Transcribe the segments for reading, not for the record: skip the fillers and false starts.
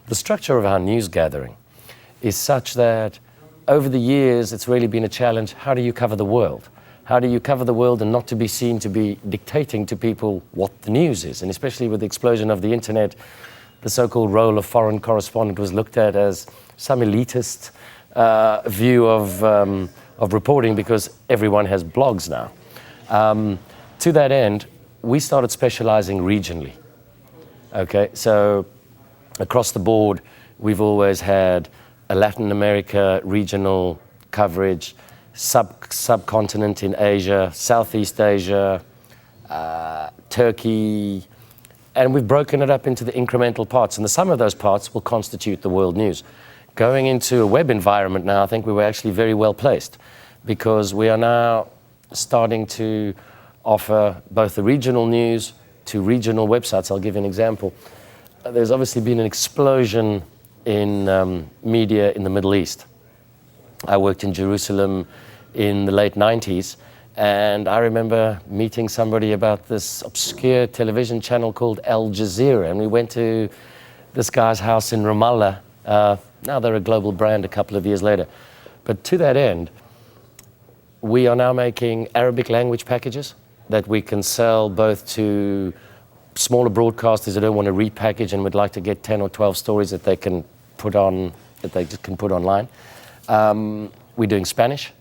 the structure of our news gathering is such that over the years, it's really been a challenge. How do you cover the world? How do you cover the world and not to be seen to be dictating to people what the news is? And especially with the explosion of the internet, the so-called role of foreign correspondent was looked at as some elitist view of reporting because everyone has blogs now. To that end, we started specializing regionally. Okay, so across the board, we've always had a Latin America regional coverage, subcontinent in Asia, Southeast Asia, Turkey, and we've broken it up into the incremental parts, and the sum of those parts will constitute the world news. Going into a web environment now, I think we were actually very well placed because we are now starting to offer both the regional news to regional websites. I'll give you an example. There's obviously been an explosion in media in the Middle East. I worked in Jerusalem in the late 90s, and I remember meeting somebody about this obscure television channel called Al Jazeera, and we went to this guy's house in Ramallah. Now they're a global brand a couple of years later. But to that end, we are now making Arabic language packages that we can sell both to smaller broadcasters that don't want to repackage and would like to get 10 or 12 stories that they can put on, that they just can put online. We're doing Spanish.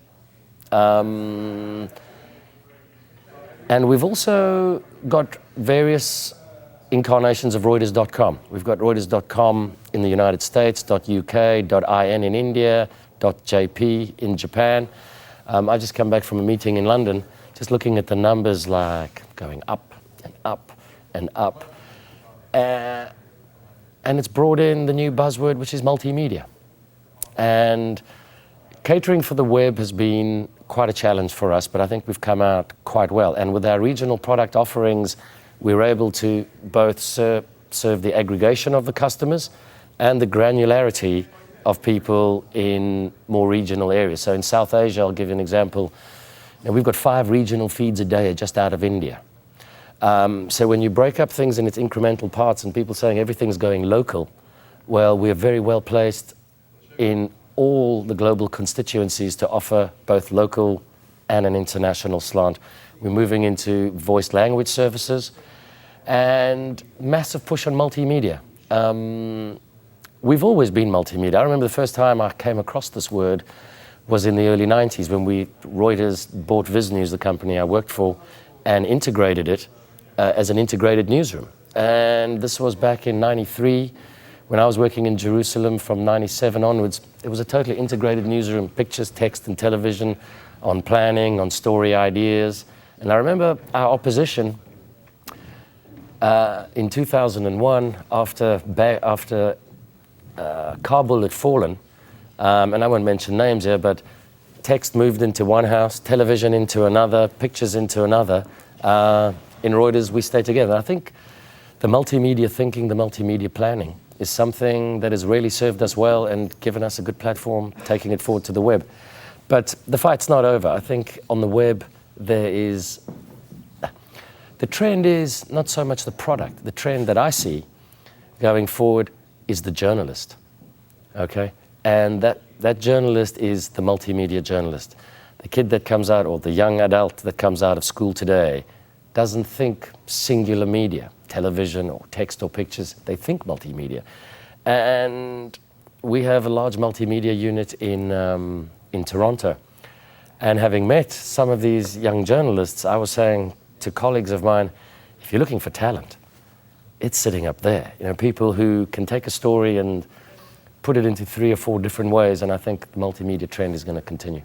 And we've also got various incarnations of Reuters.com. We've got Reuters.com in the United States, .uk, .in in India, .jp in Japan. I just come back from a meeting in London, just looking at the numbers like going up and up and up. And it's brought in the new buzzword, which is multimedia. And catering for the web has been quite a challenge for us, but I think we've come out quite well. And with our regional product offerings, we're able to both serve the aggregation of the customers and the granularity of people in more regional areas. So in South Asia, I'll give you an example. Now, we've got 5 regional feeds a day just out of India. So when you break up things in its incremental parts and people saying everything's going local, well, we're very well placed in all the global constituencies to offer both local and an international slant. We're moving into voiced language services and massive push on multimedia. We've always been multimedia. I remember the first time I came across this word was in the early 90s when Reuters bought Viz News, the company I worked for, and integrated it as an integrated newsroom. And this was back in 93. When I was working in Jerusalem from 97 onwards, it was a totally integrated newsroom, pictures, text, and television, on planning, on story ideas. And I remember our opposition in 2001, after Kabul had fallen, and I won't mention names here, but text moved into one house, television into another, pictures into another. In Reuters, we stay together. I think the multimedia thinking, the multimedia planning is something that has really served us well and given us a good platform, taking it forward to the web. But the fight's not over. I think on the web, the trend is not so much the product. The trend that I see going forward is the journalist, okay? And that journalist is the multimedia journalist. The kid that comes out, or the young adult that comes out of school today, doesn't think singular media, television or text or pictures. They think multimedia. And we have a large multimedia unit in Toronto. And having met some of these young journalists, I was saying to colleagues of mine, if you're looking for talent, it's sitting up there. You know, people who can take a story and put it into 3 or 4 different ways, and I think the multimedia trend is going to continue.